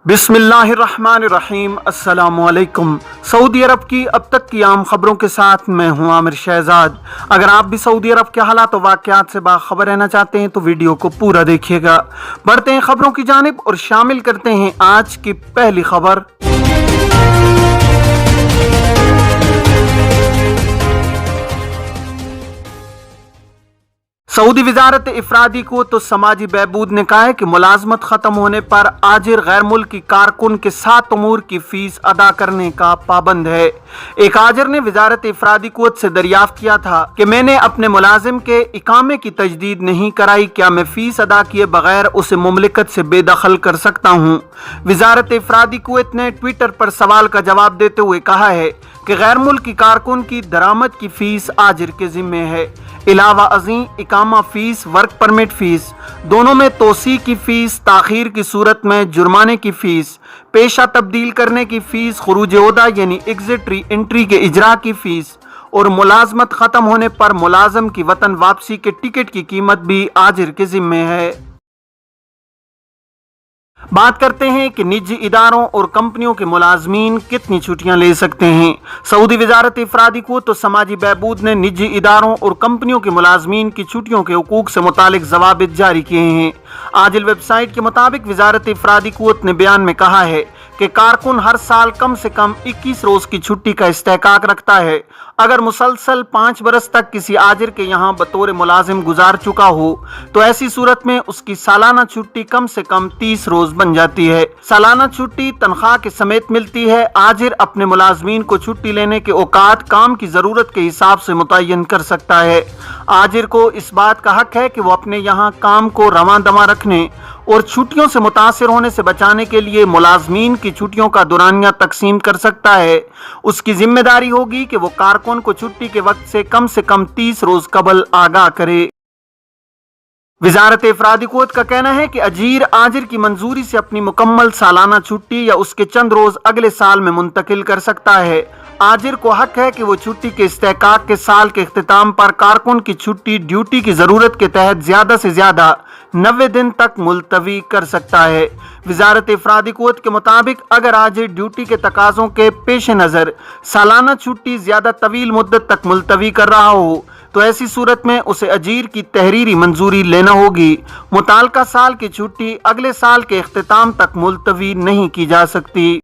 बिस्मिल्लाहिर्रहमानिर्रहीम। अस्सलाम वालेकुम। सऊदी अरब की अब तक की आम खबरों के साथ मैं हूं आमिर शहजाद। अगर आप भी सऊदी अरब के हालात और वाक़यात से बाखबर रहना चाहते हैं तो वीडियो को पूरा देखिएगा। बढ़ते हैं खबरों की जानिब और शामिल करते हैं आज की पहली खबर। सऊदी वजारत इफरादी को तो समाजी बहबूद ने कहा है कि मुलाजमत खत्म होने पर आजिर गैर मुल्की कारकुन के 7 उमूर की फीस अदा करने का पाबंद है। एक आजिर ने वजारत इफरादी कुव्वत से दरियाफ्त किया था कि मैंने अपने मुलाजिम के इकामे की तजदीद नहीं कराई, क्या मैं फीस अदा किए बगैर उसे मुमलिकत से बेदखल कर सकता हूँ। वजारत इफरादी कुव्वत ने ट्विटर पर सवाल का जवाब देते हुए कहा है कि गैर मुल्की कारकुन की दरामद की फीस आजिर के जिम्मे है। इलावा अज़ीं इकामा फीस, वर्क परमिट फीस, दोनों में तोसी की फीस, ताखीर की सूरत में जुर्माने की फीस, पेशा तब्दील करने की फीस, खुरूज ओहदा यानी एग्जिट री एंट्री के इजरा की फीस और मुलाजमत खत्म होने पर मुलाजम की वतन वापसी के टिकट की कीमत भी आजिर के जिम्मे है। बात करते हैं कि निजी इदारों और कंपनियों के मुलाजमीन कितनी छुट्टियां ले सकते हैं। सऊदी वजारत इफरादी को तो समाजी बहबूद ने निजी इदारों और कंपनियों के मुलाजमीन की छुट्टियों के हुकूक से मुतालिक ज़वाबित जारी किए हैं। आजिल वेबसाइट के मुताबिक वजारत इफरादी कुव्वत ने बयान में कहा है कि कारकुन हर साल कम से कम 21 रोज की छुट्टी का इस्तेहकाक रखता है। अगर मुसलसल 5 बरस तक किसी आजिर के यहाँ बतौर मुलाजिम गुजार चुका हो तो ऐसी सूरत में उसकी सालाना छुट्टी कम से कम 30 रोज बन जाती है। सालाना छुट्टी तनख्वाह के समेत मिलती है। आजिर अपने मुलाजमीन को छुट्टी लेने के औकात काम की जरूरत के हिसाब से मुतय्यन कर सकता है। आजिर को इस बात का हक है कि वो अपने यहाँ काम को रवां दमा रखने और छुट्टियों से मुतासिर होने से बचाने के लिए मुलाजमीन की छुट्टियों का दुरानिया तकसीम कर सकता है। उसकी जिम्मेदारी होगी कि वो कारकुन को छुट्टी के वक्त से कम 30 रोज कबल आगाह करे। वजारत इफरादी कुव्वत का कहना है कि अजीर आजिर की मंजूरी से अपनी मुकम्मल सालाना छुट्टी या उसके चंद रोज अगले साल में मुंतकिल कर सकता है। आजिर को हक है कि वो छुट्टी के इस्तेहकाक के साल के इख्तिताम पर कारकुन की छुट्टी ड्यूटी की जरूरत के तहत ज्यादा से ज्यादा 90 दिन तक मुलतवी कर सकता है। वजारत इफरादी कुव्वत के मुताबिक अगर आजिर ड्यूटी के तकाजों के पेश नज़र सालाना छुट्टी ज्यादा तवील मुद्दत तक मुलतवी कर रहा हो तो ऐसी सूरत में उसे अजीर की तहरीरी मंजूरी लेना होगी। मुताल्लिका साल की छुट्टी अगले साल के इख्तिताम तक मुलतवी नहीं की जा सकती।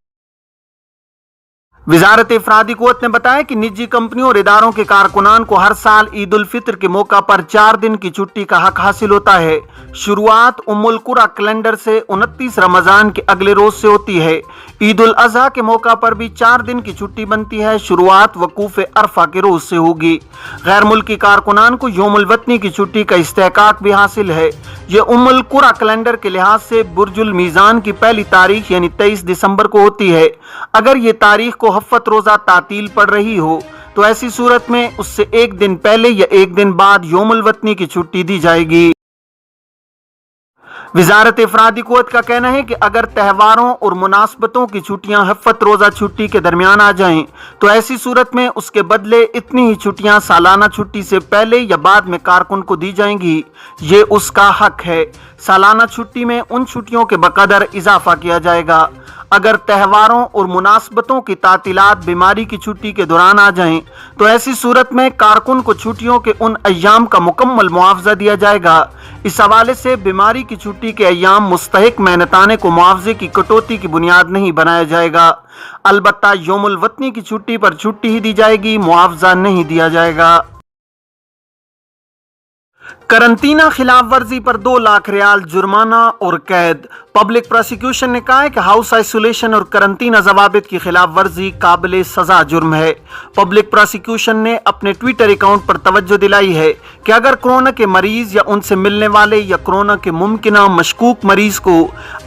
वजारत इफरादी कुव्वत ने बताया कि निजी कंपनियों और इदारों के कारकुनान को हर साल ईद उल फित्र के मौका पर 4 दिन की छुट्टी का हक हासिल होता है। शुरुआत उम्मुल कुरा कैलेंडर से 29 रमजान के अगले रोज से होती है। ईद उल अजहा के मौका पर भी 4 दिन की छुट्टी बनती है। शुरुआत वकूफ अरफा के रोज से होगी। गैर मुल्की कारकुनान को यौमुल वतनी की छुट्टी का इस्तेहकाक भी हासिल है। ये उम्मुल कुरा कैलेंडर के लिहाज से बुर्जुल मीज़ान की पहली तारीख यानी 23 दिसंबर को होती है। अगर ये तारीख को हफ्त रोजा तातील पड़ रही हो तो ऐसी सूरत में उससे 1 दिन पहले या 1 दिन बाद यौमुल वतनी की छुट्टी दी जाएगी। वजारत इफरादी कुव्वत का कहना है कि अगर त्योहारों और मुनासबतों की छुट्टियां हफ्त रोजा छुट्टी के दरमियान आ जाएं तो ऐसी सूरत में उसके बदले इतनी ही छुट्टियां सालाना छुट्टी से पहले या बाद में कारकुन को दी जाएंगी। ये उसका हक है। सालाना छुट्टी में उन छुट्टियों के बकदर इजाफा किया जाएगा। अगर त्योहारों और मुनासबतों की तातीलात बीमारी की छुट्टी के दौरान आ जाएं तो ऐसी सूरत में कारकुन को छुट्टियों के उन अय्याम का मुकम्मल मुआवजा दिया जाएगा। इस हवाले से बीमारी की छुट्टी के अय्याम मुस्तहिक मेहनताने को मुआवजे की कटौती की बुनियाद नहीं बनाया जाएगा। अलबत्ता यौमुल वतनी की छुट्टी पर छुट्टी ही दी जाएगी, मुआवजा नहीं दिया जाएगा। करंतना खिलाफ वर्जी पर 2 लाख रियाल जुर्माना और कैद। पब्लिक प्रोसिक्यूशन ने कहा है कि हाउस आइसोलेशन और करंतना जवाबित की खिलाफ वर्जी काबिल सजा जुर्म है। पब्लिक प्रोसिक्यूशन ने अपने ट्विटर अकाउंट पर तवज्जो दिलाई है कि अगर कोरोना के मरीज या उनसे मिलने वाले या कोरोना के मुमकिना मशकूक मरीज को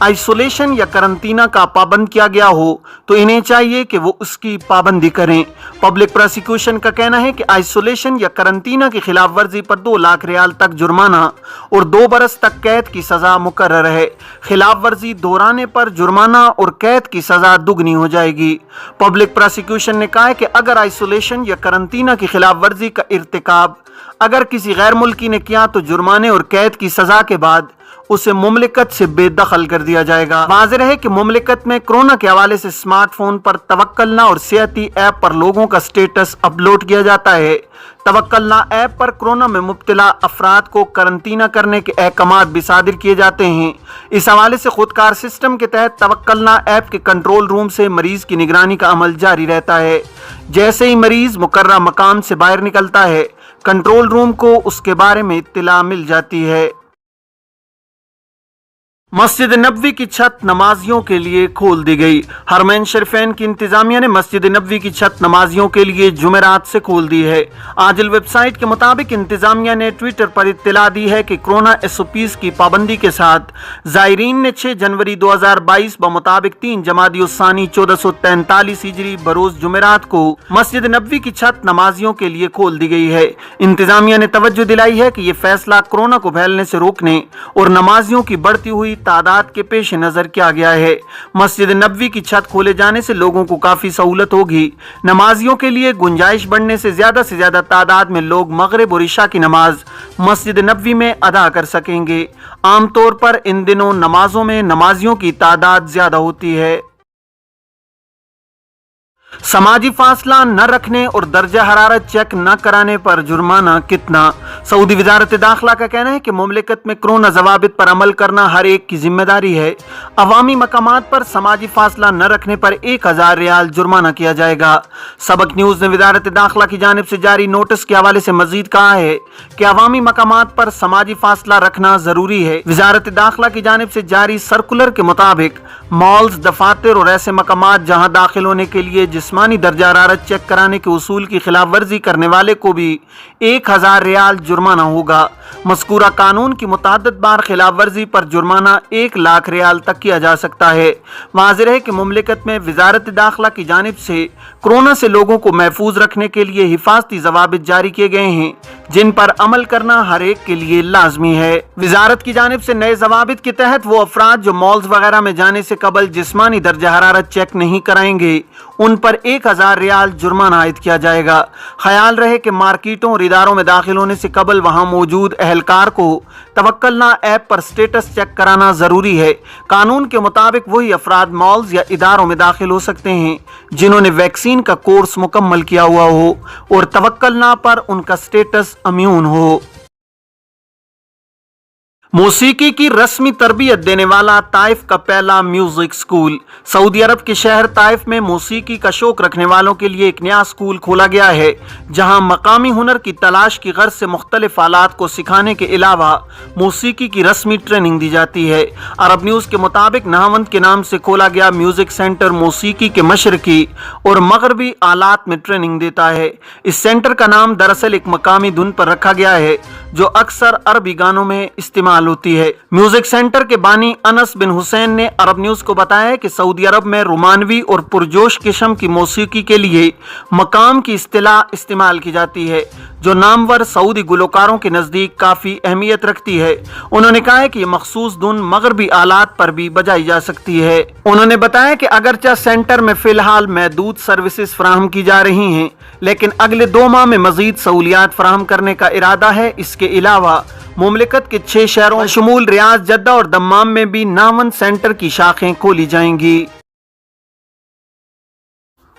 आइसोलेशन या करंतना का पाबंद किया गया हो तो इन्हें चाहिए कि वो उसकी पाबंदी करें। पब्लिक प्रोसिक्यूशन का कहना है कि आइसोलेशन या करंतना की खिलाफ वर्जी पर 2 लाख रियाल तक जुर्माना और 2 बरस तक कैद की सजा मुकर्रर है। खिलाफ वर्जी दोहराने पर जुर्माना और कैद की सजा दुगनी हो जाएगी। पब्लिक प्रोसिक्यूशन ने कहा है कि अगर आइसोलेशन या करंतना की खिलाफ वर्जी का इर्तिकाब अगर किसी गैर मुल्की ने किया तो जुर्माने और कैद की सजा के बाद उसे मुमलिकत से बेदखल कर दिया जाएगा। वाज़ेह है कि मुमलिकत में कोरोना के हवाले से स्मार्टफोन पर तवक्कलना और सेहती ऐप पर लोगों का स्टेटस अपलोड किया जाता है। तवक्कलना ऐप पर कोरोना में मुब्तला अफराद को करंतना करने के अहकामात भी सादिर किए जाते हैं। इस हवाले से खुदकार सिस्टम के तहत तवक्कलना ऐप के कंट्रोल रूम से मरीज की निगरानी का अमल जारी रहता है। जैसे ही मरीज मुकर्रर मकाम से बाहर निकलता है, कंट्रोल रूम को उसके बारे में इत्तला मिल जाती है। मस्जिद नबवी की छत नमाजियों के लिए खोल दी गई। हरमैन शरीफैन की इंतजामिया ने मस्जिद नबवी की छत नमाजियों के लिए जुमेरात से खोल दी है। आजिल वेबसाइट के मुताबिक इंतजामिया ने ट्विटर पर इत्तला दी है कि कोरोना SOPs की पाबंदी के साथ जायरीन ने 6 जनवरी 2022 बमुताबिक 3 जमादी उस्सानी 1443 हिजरी बरोज जुमेरात को मस्जिद नबवी की छत नमाजियों के लिए खोल दी गई है। इंतजामिया ने तवज्जो दिलाई है कि ये फैसला कोरोना को फैलने से रोकने और नमाजियों की बढ़ती हुई तादाद के पेश नजर किया गया है। मस्जिद नबवी की छत खोले जाने से लोगों को काफी सहूलत होगी। नमाजियों के लिए गुंजाइश बढ़ने से ज्यादा तादाद में लोग मगरिब और इशा की नमाज मस्जिद नबवी में अदा कर सकेंगे। आमतौर पर इन दिनों नमाजों में नमाजियों की तादाद ज्यादा होती है। समाजी फासला न रखने और दर्जा हरारत चेक न कराने पर जुर्माना कितना? सऊदी वजारत दाखिला का कहना है कि मुमलिकत में कोरोना ज़वाबित पर अमल करना हर एक की जिम्मेदारी है। अवामी मकामात पर समाजी फासला न रखने पर 1000 रियाल जुर्माना किया जाएगा। सबक न्यूज़ ने वजारत दाखिला की जानिब से जारी नोटिस के हवाले से मजीद कहा है कि अवामी मकामात पर समाजी फासला रखना जरूरी है। वजारत दाखिला की जानिब से जारी सर्कुलर के मुताबिक मॉल्स, दफातर और ऐसे मकामात जहाँ दाखिल होने के लिए जिस्मानी दर्जा हरारत चेक कराने के उसूल की खिलाफ वर्जी करने वाले को भी 1000 रियाल जुर्माना होगा। मज़कूरा कानून की मुतअद्दिद बार खिलाफ वर्जी पर जुर्माना 1 लाख रियाल तक किया जा सकता है। वाज़ेह है कि मुमलिकत में वजारत दाखिला की जानिब से कोरोना से लोगों को महफूज रखने के लिए हिफाजती ज़वाबित जारी किए गए हैं, जिन पर अमल करना हर एक के लिए लाजमी है। वजारत की जानिब से नए ज़वाबित के तहत वो अफराद जो मॉल्स वगैरह में जाने से कबल जिस्मानी दर्जा हरारत चेक नहीं कराएंगे, उन पर 1000 रियाल जुर्माना आयद किया जाएगा। ख्याल रहे कि मार्केटों और इदारों में दाखिल होने से कबल वहां मौजूद अहलकार को तवक्कलना ऐप पर स्टेटस चेक कराना जरूरी है। कानून के मुताबिक वही अफराद मॉल्स या इदारों में दाखिल हो सकते हैं जिन्होंने वैक्सीन का कोर्स मुकम्मल किया हुआ हो और तवक्कलना पर उनका स्टेटस इम्यून हो। मौसीकी की रस्मी तरबियत देने वाला ताइफ का पहला म्यूजिक स्कूल। सऊदी अरब के शहर ताइफ में मौसीकी का शौक रखने वालों के लिए एक नया स्कूल खोला गया है, जहां मकामी हुनर की तलाश की गर्ज से मुख्तलिफ आलात को सिखाने के अलावा मौसीकी की रस्मी ट्रेनिंग दी जाती है। अरब न्यूज़ के मुताबिक नहावंद के नाम से खोला गया म्यूजिक सेंटर मौसीकी के मशरकी और मगरबी आलात में ट्रेनिंग देता है। इस सेंटर का नाम दरअसल एक मकामी धुन पर रखा गया है जो अक्सर अरबी गानों में इस्तेमाल होती है। म्यूजिक सेंटर के बानी अनस बिन हुसैन ने अरब न्यूज़ को बताया कि सऊदी अरब में रोमानवी और पुरजोश किस्म की मौसीकी के लिए मकाम की इस्तिलाह इस्तेमाल की जाती है, जो नामवर सऊदी गुलकारों के नज़दीक काफ़ी अहमियत रखती है। उन्होंने कहा है कि ये मखसूस धुन मगरबी आलात पर भी बजाई जा सकती है। उन्होंने बताया कि अगरचे सेंटर में फ़िलहाल महदूद सर्विसेज फराहम की जा रही हैं, लेकिन अगले 2 माह में मज़ीद सहूलियात फराहम करने का इरादा है। इसके अलावा मुमलिकत के 6 शहरों शमूल रियाद, जद्दा और दम्माम में भी नामन सेंटर की शाखें खोली जाएंगी।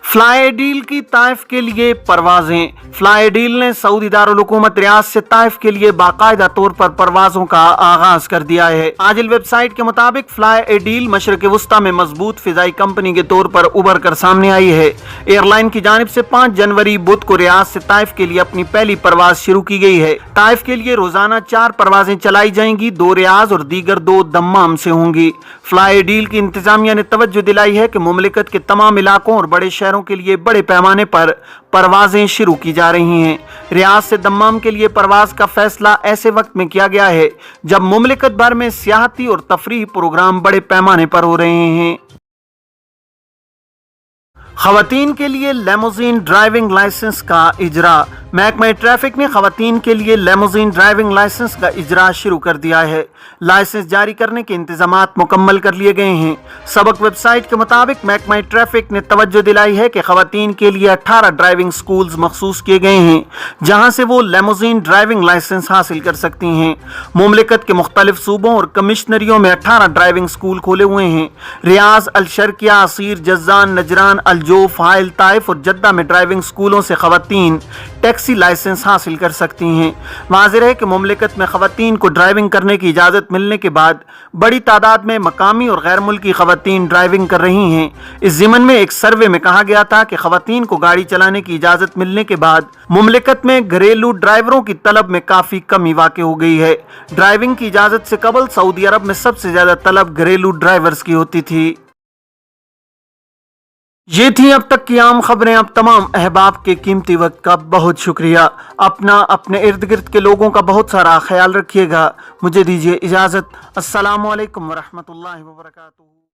फ्लाई डील की ताइफ के लिए परवाजें। फ्लाई डील ने सऊदी दारुल हुकूमत रियाद से ताइफ के लिए बाकायदा तौर पर परवाजों का आगाज कर दिया है। आजिल वेबसाइट के मुताबिक फ्लाई डील मशरक वस्ता में मजबूत फिजाई कंपनी के तौर पर उभर कर सामने आई है। एयरलाइन की जानिब से 5 जनवरी बुध को रियाद से ताइफ के लिए अपनी पहली परवाज शुरू की गई है। ताइफ के लिए रोजाना 4 परवाजें चलाई जाएंगी, 2 रियाज और दीगर 2 दम्माम से होंगी। फ्लाई डील की इंतजामिया ने तवज्जो दिलाई है कि मुमलिकत के तमाम इलाकों और बड़े शहरों के लिए बड़े पैमाने पर परवाजें शुरू की जा रही हैं। रियाद से दम्माम के लिए परवाज का फैसला ऐसे वक्त में किया गया है जब मुमलिकत भर में सियाहती और तफरीह प्रोग्राम बड़े पैमाने पर हो रहे हैं। खवातीन के लिए लेमोजीन ड्राइविंग लाइसेंस का इजरा। महकमा ट्रैफिक ने खवातीन के लिए लेमोजीन ड्राइविंग लाइसेंस का इजरा शुरू कर दिया है। लाइसेंस जारी करने के इंतजामात मुकम्मल कर लिए गए हैं। सबक वेबसाइट के मुताबिक महकमा ट्रैफिक ने तवज्जो दिलाई है कि खवातीन के लिए 18 ड्राइविंग स्कूल्स मखसूस किए गए हैं जहां से वो लेमोजीन ड्राइविंग लाइसेंस हासिल कर सकती हैं। मुमलिकत के मुख्तलिफ सूबों और कमिश्नरियों में 18 ड्राइविंग स्कूल खोले हुए हैं। रियाज, अल-शर्किया, असीर, जज्जान, नजरान, अलजोफ, हाइल, ताइफ और जद्दा में ड्राइविंग स्कूलों से खवातीन टैक्सी लाइसेंस हासिल कर सकती हैं। वाज़ेह है कि मुमलिकत में खवातीन को ड्राइविंग करने की इजाज़त मिलने के बाद बड़ी तादाद में मकामी और गैर मुल्की खवातीन ड्राइविंग कर रही हैं। इस ज़िमन में एक सर्वे में कहा गया था कि खवातीन को गाड़ी चलाने की इजाज़त मिलने के बाद मुमलिकत में घरेलू ड्राइवरों की तलब में काफ़ी कमी वाक़ हो गई है। ड्राइविंग की इजाज़त से कबल सऊदी अरब में सबसे ज़्यादा तलब घरेलू ड्राइवर्स की होती थी। ये थी अब तक की आम खबरें। अब तमाम अहबाब के कीमती वक्त का बहुत शुक्रिया। अपना, अपने इर्द गिर्द के लोगों का बहुत सारा ख्याल रखिएगा। मुझे दीजिए इजाज़त। अस्सलामु अलैकुम वरहमतुल्लाहि वबरकातुहू।